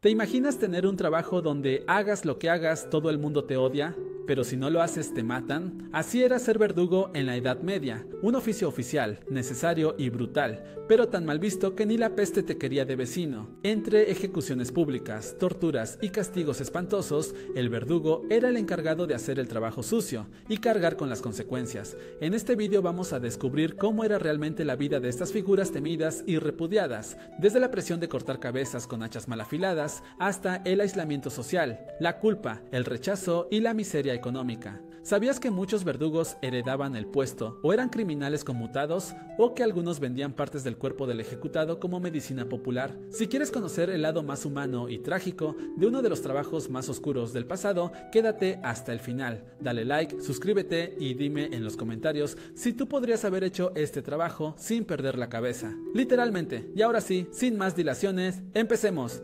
¿Te imaginas tener un trabajo donde hagas lo que hagas, todo el mundo te odia? Pero si no lo haces te matan. Así era ser verdugo en la Edad Media, un oficio oficial, necesario y brutal, pero tan mal visto que ni la peste te quería de vecino. Entre ejecuciones públicas, torturas y castigos espantosos, el verdugo era el encargado de hacer el trabajo sucio y cargar con las consecuencias. En este vídeo vamos a descubrir cómo era realmente la vida de estas figuras temidas y repudiadas, desde la presión de cortar cabezas con hachas mal afiladas hasta el aislamiento social, la culpa, el rechazo y la miseria económica. ¿Sabías que muchos verdugos heredaban el puesto o eran criminales conmutados, o que algunos vendían partes del cuerpo del ejecutado como medicina popular? Si quieres conocer el lado más humano y trágico de uno de los trabajos más oscuros del pasado, quédate hasta el final. Dale like, suscríbete y dime en los comentarios si tú podrías haber hecho este trabajo sin perder la cabeza. Literalmente. Y ahora sí, sin más dilaciones, empecemos.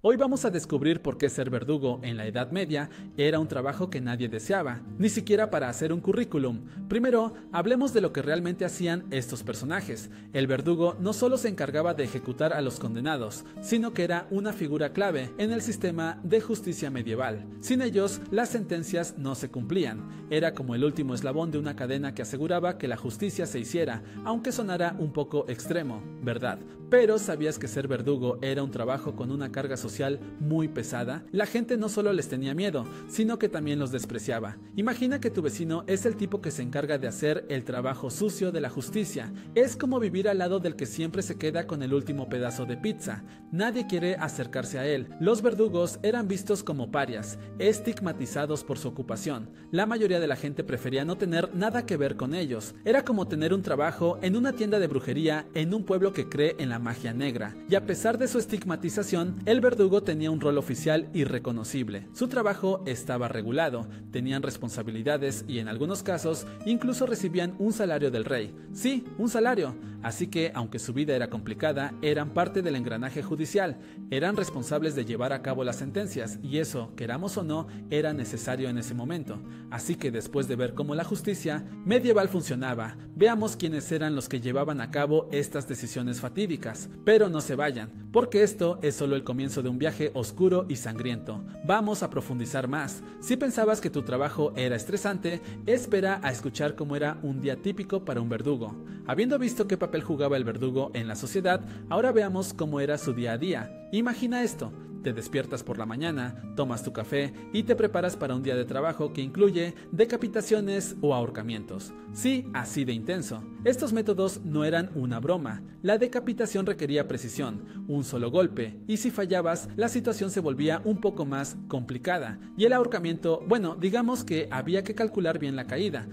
Hoy vamos a descubrir por qué ser verdugo en la Edad Media era un trabajo que nadie deseaba, ni siquiera para hacer un currículum. Primero, hablemos de lo que realmente hacían estos personajes. El verdugo no solo se encargaba de ejecutar a los condenados, sino que era una figura clave en el sistema de justicia medieval. Sin ellos, las sentencias no se cumplían. Era como el último eslabón de una cadena que aseguraba que la justicia se hiciera, aunque sonara un poco extremo, ¿verdad? Pero ¿sabías que ser verdugo era un trabajo con una carga social muy pesada? La gente no solo les tenía miedo, sino que también los despreciaba. Imagina que tu vecino es el tipo que se encarga de hacer el trabajo sucio de la justicia. Es como vivir al lado del que siempre se queda con el último pedazo de pizza. Nadie quiere acercarse a él. Los verdugos eran vistos como parias, estigmatizados por su ocupación. La mayoría de la gente prefería no tener nada que ver con ellos. Era como tener un trabajo en una tienda de brujería en un pueblo que cree en la magia negra. Y a pesar de su estigmatización, el verdugo tenía un rol oficial y reconocible. Su trabajo estaba regulado, tenían responsabilidades y en algunos casos incluso recibían un salario del rey. Sí, un salario. Así que, aunque su vida era complicada, eran parte del engranaje judicial, eran responsables de llevar a cabo las sentencias, y eso, queramos o no, era necesario en ese momento. Así que después de ver cómo la justicia medieval funcionaba, veamos quiénes eran los que llevaban a cabo estas decisiones fatídicas. Pero no se vayan, porque esto es solo el comienzo de un viaje oscuro y sangriento. Vamos a profundizar más. Si pensabas que tu trabajo era estresante, espera a escuchar cómo era un día típico para un verdugo. Habiendo visto qué papel jugaba el verdugo en la sociedad, ahora veamos cómo era su día a día. Imagina esto. Te despiertas por la mañana, tomas tu café y te preparas para un día de trabajo que incluye decapitaciones o ahorcamientos. Sí, así de intenso. Estos métodos no eran una broma. La decapitación requería precisión, un solo golpe, y si fallabas, la situación se volvía un poco más complicada. Y el ahorcamiento, bueno, digamos que había que calcular bien la caída.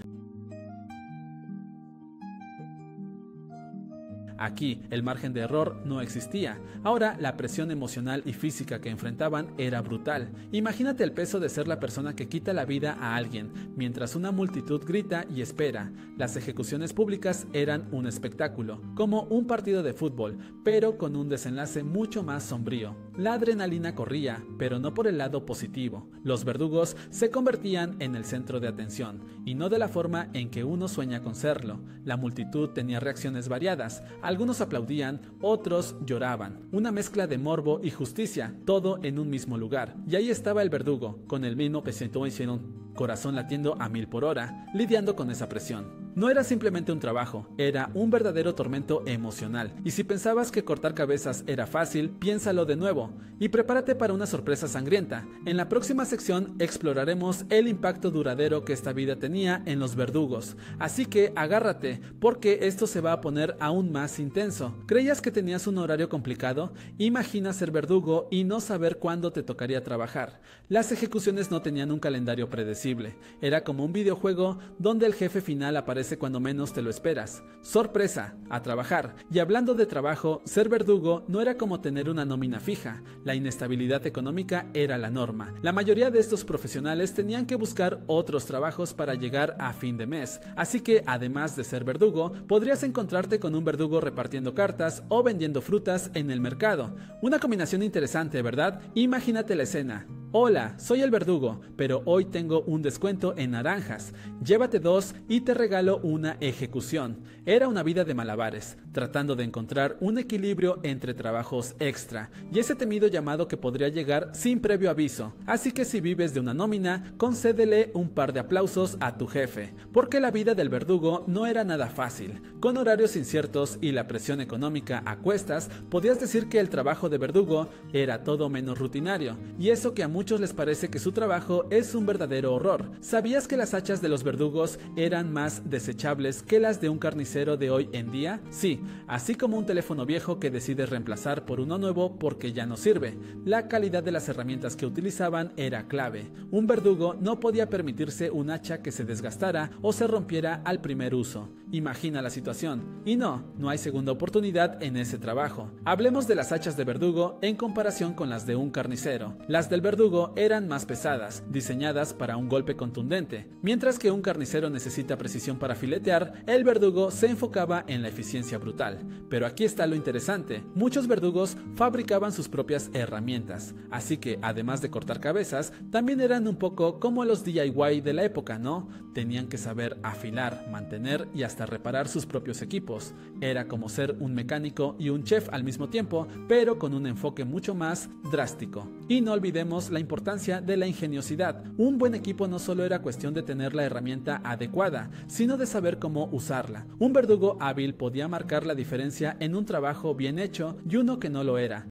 Aquí, el margen de error no existía. Ahora, la presión emocional y física que enfrentaban era brutal. Imagínate el peso de ser la persona que quita la vida a alguien, mientras una multitud grita y espera. Las ejecuciones públicas eran un espectáculo, como un partido de fútbol, pero con un desenlace mucho más sombrío. La adrenalina corría, pero no por el lado positivo. Los verdugos se convertían en el centro de atención, y no de la forma en que uno sueña con serlo. La multitud tenía reacciones variadas. Algunos aplaudían, otros lloraban. Una mezcla de morbo y justicia, todo en un mismo lugar. Y ahí estaba el verdugo, con el mismo pesito hicieron corazón latiendo a 1000 por hora, lidiando con esa presión. No era simplemente un trabajo, era un verdadero tormento emocional. Y si pensabas que cortar cabezas era fácil, piénsalo de nuevo. Y prepárate para una sorpresa sangrienta. En la próxima sección exploraremos el impacto duradero que esta vida tenía en los verdugos. Así que agárrate, porque esto se va a poner aún más intenso. ¿Creías que tenías un horario complicado? Imagina ser verdugo y no saber cuándo te tocaría trabajar. Las ejecuciones no tenían un calendario predecible. Era como un videojuego donde el jefe final aparece cuando menos te lo esperas. Sorpresa, a trabajar. Y hablando de trabajo, ser verdugo no era como tener una nómina fija. La inestabilidad económica era la norma. La mayoría de estos profesionales tenían que buscar otros trabajos para llegar a fin de mes. Así que, además de ser verdugo, podrías encontrarte con un verdugo repartiendo cartas o vendiendo frutas en el mercado. Una combinación interesante, ¿verdad? Imagínate la escena. Hola, soy el verdugo, pero hoy tengo un descuento en naranjas. Llévate 2 y te regalo una ejecución. Era una vida de malabares, tratando de encontrar un equilibrio entre trabajos extra y ese temido llamado que podría llegar sin previo aviso. Así que si vives de una nómina, concédele un par de aplausos a tu jefe, porque la vida del verdugo no era nada fácil. Con horarios inciertos y la presión económica a cuestas, podías decir que el trabajo de verdugo era todo menos rutinario, y eso que a muchos les parece que su trabajo es un verdadero horror. ¿Sabías que las hachas de los verdugos eran más desechables que las de un carnicero de hoy en día? Sí, así como un teléfono viejo que decides reemplazar por uno nuevo porque ya no sirve. La calidad de las herramientas que utilizaban era clave. Un verdugo no podía permitirse un hacha que se desgastara o se rompiera al primer uso. Imagina la situación. Y no hay segunda oportunidad en ese trabajo. Hablemos de las hachas de verdugo en comparación con las de un carnicero. Las del verdugo eran más pesadas, diseñadas para un golpe contundente. Mientras que un carnicero necesita precisión para filetear, el verdugo se enfocaba en la eficiencia brutal. Pero aquí está lo interesante. Muchos verdugos fabricaban sus propias herramientas. Así que, además de cortar cabezas, también eran un poco como los DIY de la época, ¿no? Tenían que saber afilar, mantener y hasta reparar sus propios equipos. Era como ser un mecánico y un chef al mismo tiempo, pero con un enfoque mucho más drástico. Y no olvidemos la importancia de la ingeniosidad. Un buen equipo no solo era cuestión de tener la herramienta adecuada, sino de saber cómo usarla. Un verdugo hábil podía marcar la diferencia en un trabajo bien hecho y uno que no lo era.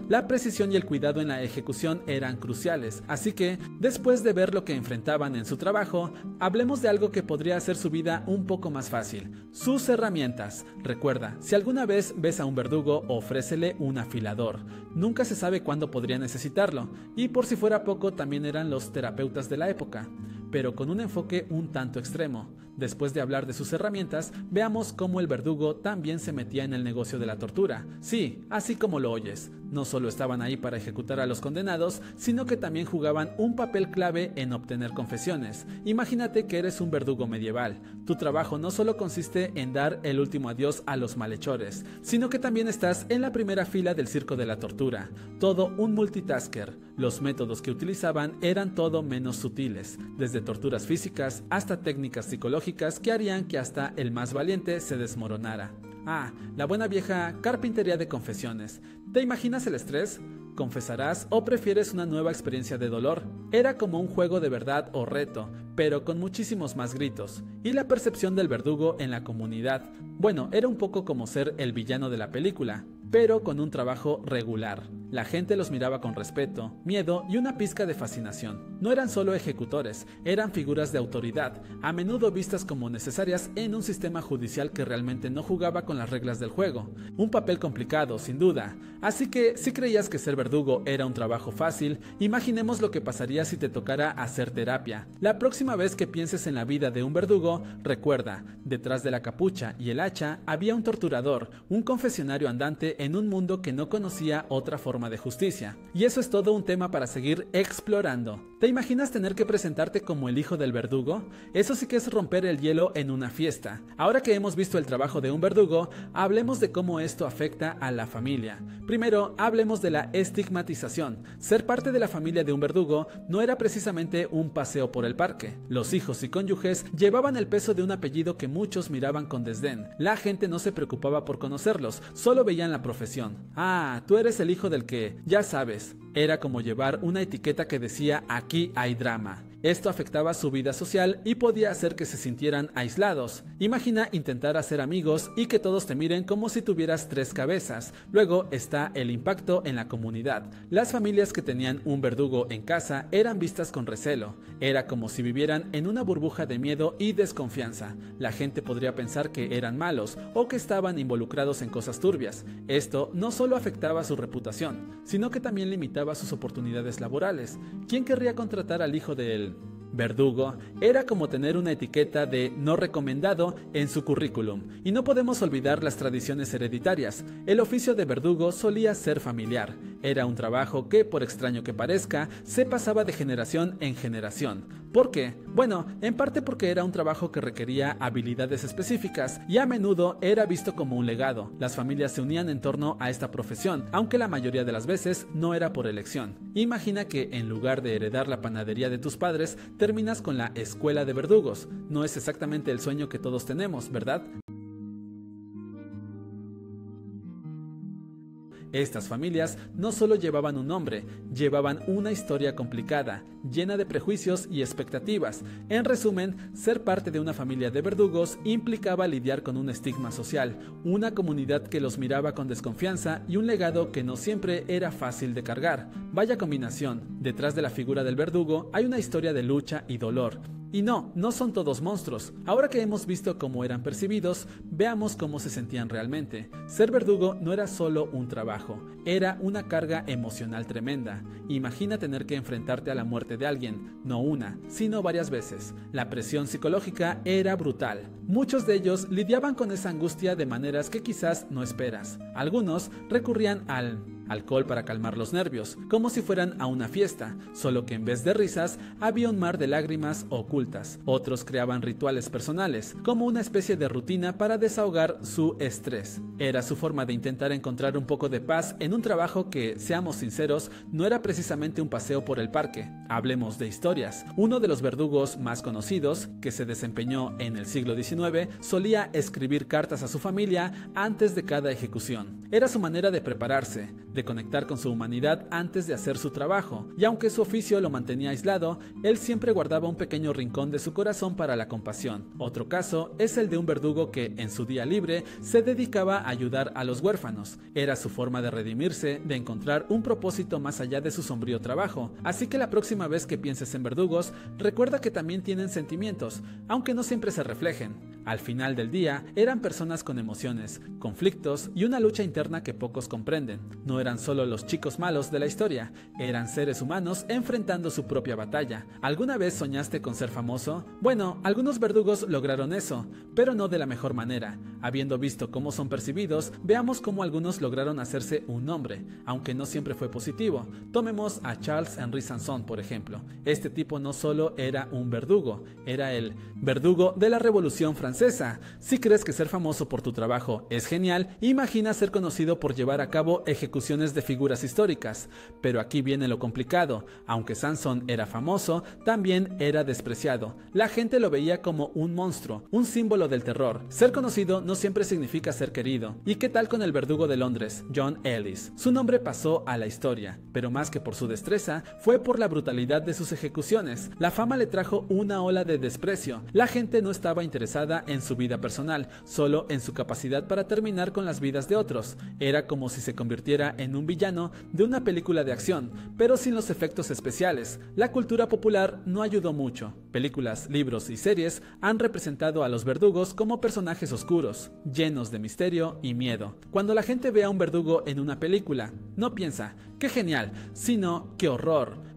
La precisión y el cuidado en la ejecución eran cruciales, así que, después de ver lo que enfrentaban en su trabajo, hablemos de algo que podría hacer su vida un poco más fácil: sus herramientas. Recuerda, si alguna vez ves a un verdugo, ofrécele un afilador. Nunca se sabe cuándo podría necesitarlo, y por si fuera poco, también eran los terapeutas de la época, pero con un enfoque un tanto extremo. Después de hablar de sus herramientas, veamos cómo el verdugo también se metía en el negocio de la tortura. Sí, así como lo oyes, no solo estaban ahí para ejecutar a los condenados, sino que también jugaban un papel clave en obtener confesiones. Imagínate que eres un verdugo medieval. Tu trabajo no solo consiste en dar el último adiós a los malhechores, sino que también estás en la primera fila del circo de la tortura. Todo un multitasker. Los métodos que utilizaban eran todo menos sutiles, desde torturas físicas hasta técnicas psicológicas que harían que hasta el más valiente se desmoronara. La buena vieja carpintería de confesiones. ¿Te imaginas el estrés? ¿Confesarás o prefieres una nueva experiencia de dolor? Era como un juego de verdad o reto, pero con muchísimos más gritos. Y la percepción del verdugo en la comunidad. Bueno, era un poco como ser el villano de la película, pero con un trabajo regular. La gente los miraba con respeto, miedo y una pizca de fascinación. No eran solo ejecutores, eran figuras de autoridad, a menudo vistas como necesarias en un sistema judicial que realmente no jugaba con las reglas del juego. Un papel complicado, sin duda. Así que, si creías que ser verdugo era un trabajo fácil, imaginemos lo que pasaría si te tocara hacer terapia. La próxima vez que pienses en la vida de un verdugo, recuerda, detrás de la capucha y el hacha había un torturador, un confesionario andante en un mundo que no conocía otra forma de justicia. Y eso es todo un tema para seguir explorando. ¿Te imaginas tener que presentarte como el hijo del verdugo? Eso sí que es romper el hielo en una fiesta. Ahora que hemos visto el trabajo de un verdugo, hablemos de cómo esto afecta a la familia. Primero, hablemos de la estigmatización. Ser parte de la familia de un verdugo no era precisamente un paseo por el parque. Los hijos y cónyuges llevaban el peso de un apellido que muchos miraban con desdén. La gente no se preocupaba por conocerlos, solo veían la profesión. Tú eres el hijo del que, ya sabes. Era como llevar una etiqueta que decía "aquí hay drama". Esto afectaba su vida social y podía hacer que se sintieran aislados. Imagina intentar hacer amigos y que todos te miren como si tuvieras 3 cabezas. Luego está el impacto en la comunidad. Las familias que tenían un verdugo en casa eran vistas con recelo. Era como si vivieran en una burbuja de miedo y desconfianza. La gente podría pensar que eran malos o que estaban involucrados en cosas turbias. Esto no solo afectaba su reputación, sino que también limitaba sus oportunidades laborales. ¿Quién querría contratar al hijo del verdugo? Era como tener una etiqueta de no recomendado en su currículum. Y no podemos olvidar las tradiciones hereditarias. El oficio de verdugo solía ser familiar. Era un trabajo que, por extraño que parezca, se pasaba de generación en generación. ¿Por qué? Bueno, en parte porque era un trabajo que requería habilidades específicas y a menudo era visto como un legado. Las familias se unían en torno a esta profesión, aunque la mayoría de las veces no era por elección. Imagina que en lugar de heredar la panadería de tus padres, terminas con la escuela de verdugos. No es exactamente el sueño que todos tenemos, ¿verdad? Estas familias no solo llevaban un nombre, llevaban una historia complicada, llena de prejuicios y expectativas. En resumen, ser parte de una familia de verdugos implicaba lidiar con un estigma social, una comunidad que los miraba con desconfianza y un legado que no siempre era fácil de cargar. Vaya combinación, detrás de la figura del verdugo hay una historia de lucha y dolor. Y no son todos monstruos. Ahora que hemos visto cómo eran percibidos, veamos cómo se sentían realmente. Ser verdugo no era solo un trabajo, era una carga emocional tremenda. Imagina tener que enfrentarte a la muerte de alguien, no una, sino varias veces. La presión psicológica era brutal. Muchos de ellos lidiaban con esa angustia de maneras que quizás no esperas. Algunos recurrían al alcohol para calmar los nervios, como si fueran a una fiesta, solo que en vez de risas había un mar de lágrimas ocultas. Otros creaban rituales personales, como una especie de rutina para desahogar su estrés. Era su forma de intentar encontrar un poco de paz en un trabajo que, seamos sinceros, no era precisamente un paseo por el parque. Hablemos de historias. Uno de los verdugos más conocidos, que se desempeñó en el siglo XIX, solía escribir cartas a su familia antes de cada ejecución. Era su manera de prepararse, de conectar con su humanidad antes de hacer su trabajo, y aunque su oficio lo mantenía aislado, él siempre guardaba un pequeño rincón de su corazón para la compasión. Otro caso es el de un verdugo que, en su día libre, se dedicaba a ayudar a los huérfanos. Era su forma de redimirse, de encontrar un propósito más allá de su sombrío trabajo. Así que la próxima vez que pienses en verdugos, recuerda que también tienen sentimientos, aunque no siempre se reflejen. Al final del día, eran personas con emociones, conflictos y una lucha interna que pocos comprenden. No eran solo los chicos malos de la historia, eran seres humanos enfrentando su propia batalla. ¿Alguna vez soñaste con ser famoso? Bueno, algunos verdugos lograron eso, pero no de la mejor manera. Habiendo visto cómo son percibidos, veamos cómo algunos lograron hacerse un nombre, aunque no siempre fue positivo. Tomemos a Charles-Henri Sanson, por ejemplo. Este tipo no solo era un verdugo, era el verdugo de la Revolución Francesa. Si crees que ser famoso por tu trabajo es genial, imagina ser conocido por llevar a cabo ejecuciones de figuras históricas. Pero aquí viene lo complicado. Aunque Sanson era famoso, también era despreciado. La gente lo veía como un monstruo, un símbolo del terror. Ser conocido no siempre significa ser querido. ¿Y qué tal con el verdugo de Londres, John Ellis? Su nombre pasó a la historia, pero más que por su destreza, fue por la brutalidad de sus ejecuciones. La fama le trajo una ola de desprecio. La gente no estaba interesada en su vida personal, solo en su capacidad para terminar con las vidas de otros. Era como si se convirtiera en un villano de una película de acción, pero sin los efectos especiales. La cultura popular no ayudó mucho. Películas, libros y series han representado a los verdugos como personajes oscuros, llenos de misterio y miedo. Cuando la gente ve a un verdugo en una película, no piensa, ¡qué genial!, sino ¡qué horror!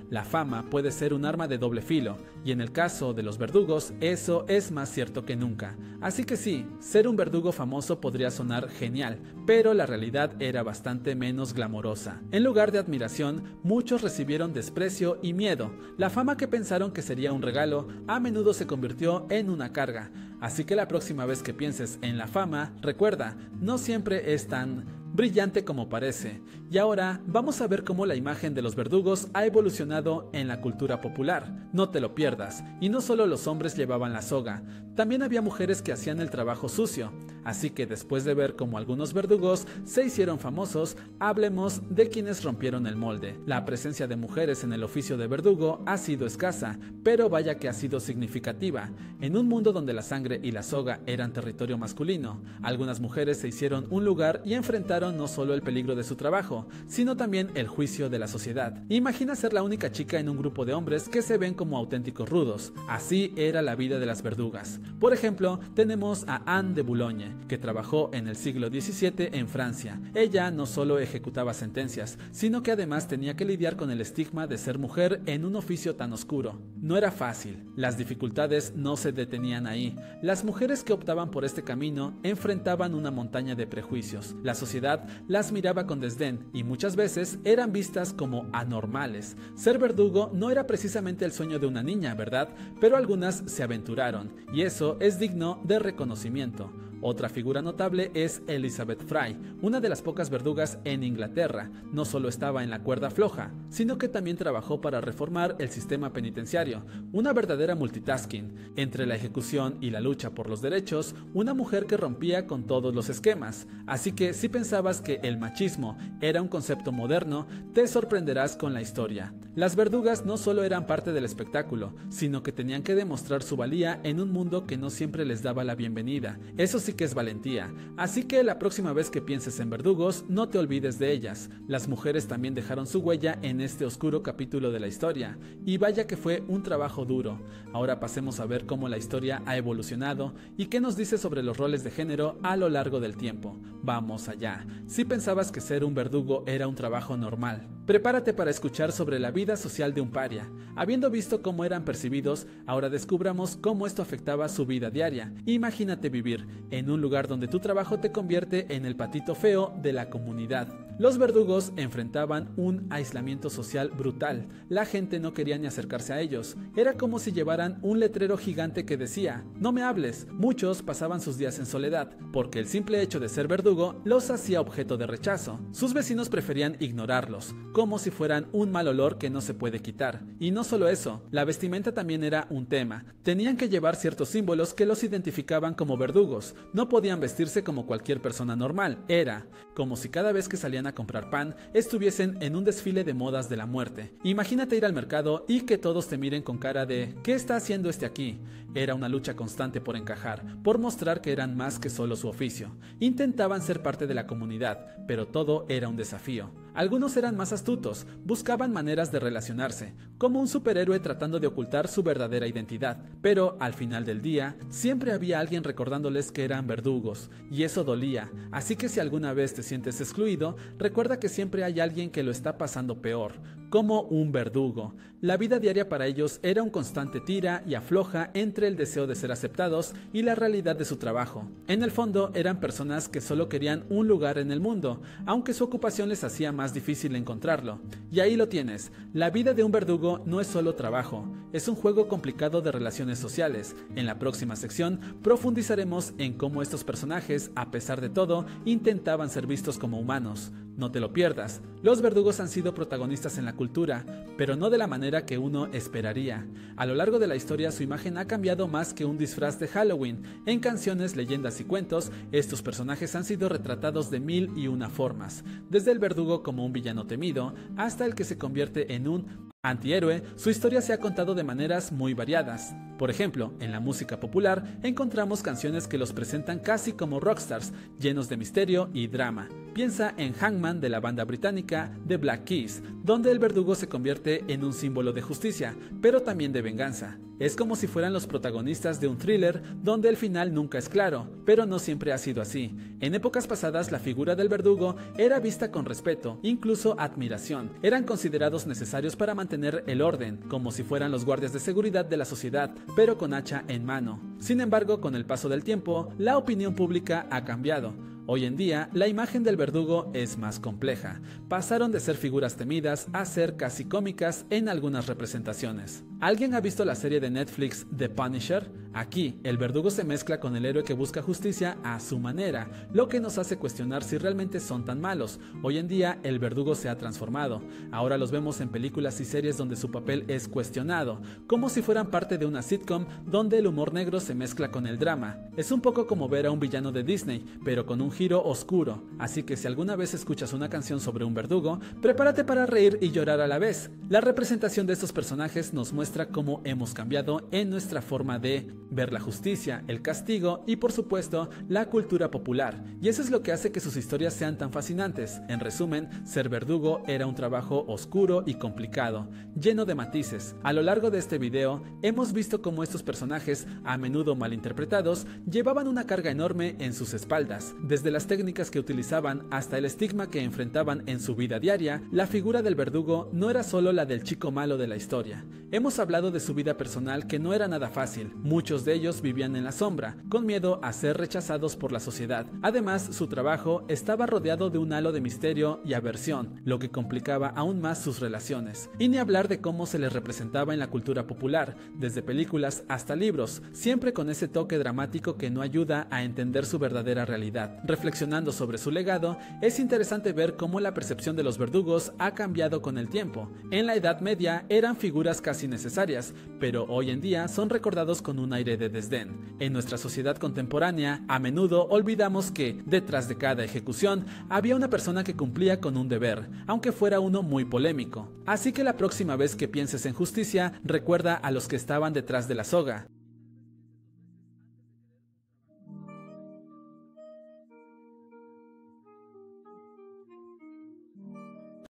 La fama puede ser un arma de doble filo, y en el caso de los verdugos, eso es más cierto que nunca. Así que sí, ser un verdugo famoso podría sonar genial, pero la realidad era bastante menos glamorosa. En lugar de admiración, muchos recibieron desprecio y miedo. La fama que pensaron que sería un regalo, a menudo se convirtió en una carga. Así que la próxima vez que pienses en la fama, recuerda, no siempre es tan brillante como parece. Y ahora vamos a ver cómo la imagen de los verdugos ha evolucionado en la cultura popular. No te lo pierdas. Y no solo los hombres llevaban la soga, también había mujeres que hacían el trabajo sucio. Así que después de ver cómo algunos verdugos se hicieron famosos, hablemos de quienes rompieron el molde. La presencia de mujeres en el oficio de verdugo ha sido escasa, pero vaya que ha sido significativa. En un mundo donde la sangre y la soga eran territorio masculino, algunas mujeres se hicieron un lugar y enfrentaron no solo el peligro de su trabajo, sino también el juicio de la sociedad. Imagina ser la única chica en un grupo de hombres que se ven como auténticos rudos. Así era la vida de las verdugas. Por ejemplo, tenemos a Anne de Boulogne, que trabajó en el siglo XVII en Francia. Ella no solo ejecutaba sentencias, sino que además tenía que lidiar con el estigma de ser mujer en un oficio tan oscuro. No era fácil, las dificultades no se detenían ahí. Las mujeres que optaban por este camino enfrentaban una montaña de prejuicios. La sociedad las miraba con desdén y muchas veces eran vistas como anormales. Ser verdugo no era precisamente el sueño de una niña, ¿verdad? Pero algunas se aventuraron, y eso es digno de reconocimiento. Otra figura notable es Elizabeth Fry, una de las pocas verdugas en Inglaterra. No solo estaba en la cuerda floja, sino que también trabajó para reformar el sistema penitenciario, una verdadera multitasking. Entre la ejecución y la lucha por los derechos, una mujer que rompía con todos los esquemas. Así que si pensabas que el machismo era un concepto moderno, te sorprenderás con la historia. Las verdugas no solo eran parte del espectáculo, sino que tenían que demostrar su valía en un mundo que no siempre les daba la bienvenida. Eso sí que es valentía, así que la próxima vez que pienses en verdugos, no te olvides de ellas. Las mujeres también dejaron su huella en este oscuro capítulo de la historia, y vaya que fue un trabajo duro. Ahora pasemos a ver cómo la historia ha evolucionado y qué nos dice sobre los roles de género a lo largo del tiempo. Vamos allá. Si pensabas que ser un verdugo era un trabajo normal, prepárate para escuchar sobre la vida social de un paria. Habiendo visto cómo eran percibidos, ahora descubramos cómo esto afectaba su vida diaria. Imagínate vivir en un lugar donde tu trabajo te convierte en el patito feo de la comunidad. Los verdugos enfrentaban un aislamiento social brutal. La gente no quería ni acercarse a ellos. Era como si llevaran un letrero gigante que decía: "No me hables". Muchos pasaban sus días en soledad, porque el simple hecho de ser verdugo los hacía objeto de rechazo. Sus vecinos preferían ignorarlos, como si fueran un mal olor que no se puede quitar. Y no solo eso, la vestimenta también era un tema. Tenían que llevar ciertos símbolos que los identificaban como verdugos. No podían vestirse como cualquier persona normal. Era como si cada vez que salían a comprar pan estuviesen en un desfile de modas de la muerte. Imagínate ir al mercado y que todos te miren con cara de ¿qué está haciendo este aquí? Era una lucha constante por encajar, por mostrar que eran más que solo su oficio. Intentaban ser parte de la comunidad, pero todo era un desafío. Algunos eran más astutos, buscaban maneras de relacionarse, como un superhéroe tratando de ocultar su verdadera identidad. Pero al final del día, siempre había alguien recordándoles que eran verdugos, y eso dolía. Así que si alguna vez te sientes excluido, recuerda que siempre hay alguien que lo está pasando peor, como un verdugo. La vida diaria para ellos era un constante tira y afloja entre el deseo de ser aceptados y la realidad de su trabajo. En el fondo eran personas que solo querían un lugar en el mundo, aunque su ocupación les hacía más difícil encontrarlo. Y ahí lo tienes, la vida de un verdugo no es solo trabajo, es un juego complicado de relaciones sociales. En la próxima sección profundizaremos en cómo estos personajes, a pesar de todo, intentaban ser vistos como humanos. No te lo pierdas, los verdugos han sido protagonistas en la cultura, pero no de la manera que uno esperaría. A lo largo de la historia su imagen ha cambiado más que un disfraz de Halloween. En canciones, leyendas y cuentos, estos personajes han sido retratados de 1001 formas, desde el verdugo como un villano temido, hasta el que se convierte en un antihéroe. Su historia se ha contado de maneras muy variadas. Por ejemplo, en la música popular encontramos canciones que los presentan casi como rockstars, llenos de misterio y drama. Piensa en Hangman de la banda británica The Black Keys, donde el verdugo se convierte en un símbolo de justicia, pero también de venganza. Es como si fueran los protagonistas de un thriller donde el final nunca es claro, pero no siempre ha sido así. En épocas pasadas la figura del verdugo era vista con respeto, incluso admiración. Eran considerados necesarios para mantener el orden, como si fueran los guardias de seguridad de la sociedad, pero con hacha en mano. Sin embargo, con el paso del tiempo, la opinión pública ha cambiado. Hoy en día, la imagen del verdugo es más compleja. Pasaron de ser figuras temidas a ser casi cómicas en algunas representaciones. ¿Alguien ha visto la serie de Netflix The Punisher? Aquí, el verdugo se mezcla con el héroe que busca justicia a su manera, lo que nos hace cuestionar si realmente son tan malos. Hoy en día, el verdugo se ha transformado. Ahora los vemos en películas y series donde su papel es cuestionado, como si fueran parte de una sitcom donde el humor negro se mezcla con el drama. Es un poco como ver a un villano de Disney, pero con un giro oscuro. Así que si alguna vez escuchas una canción sobre un verdugo, prepárate para reír y llorar a la vez. La representación de estos personajes nos muestra muestra cómo hemos cambiado en nuestra forma de ver la justicia, el castigo y por supuesto la cultura popular, y eso es lo que hace que sus historias sean tan fascinantes. En resumen, ser verdugo era un trabajo oscuro y complicado, lleno de matices. A lo largo de este video hemos visto cómo estos personajes, a menudo malinterpretados, llevaban una carga enorme en sus espaldas. Desde las técnicas que utilizaban hasta el estigma que enfrentaban en su vida diaria, la figura del verdugo no era solo la del chico malo de la historia. Hemos hablado de su vida personal, que no era nada fácil. Muchos de ellos vivían en la sombra, con miedo a ser rechazados por la sociedad. Además, su trabajo estaba rodeado de un halo de misterio y aversión, lo que complicaba aún más sus relaciones. Y ni hablar de cómo se les representaba en la cultura popular, desde películas hasta libros, siempre con ese toque dramático que no ayuda a entender su verdadera realidad. Reflexionando sobre su legado, es interesante ver cómo la percepción de los verdugos ha cambiado con el tiempo. En la Edad Media eran figuras casi necesarias, pero hoy en día son recordados con un aire de desdén. En nuestra sociedad contemporánea, a menudo olvidamos que, detrás de cada ejecución, había una persona que cumplía con un deber, aunque fuera uno muy polémico. Así que la próxima vez que pienses en justicia, recuerda a los que estaban detrás de la soga.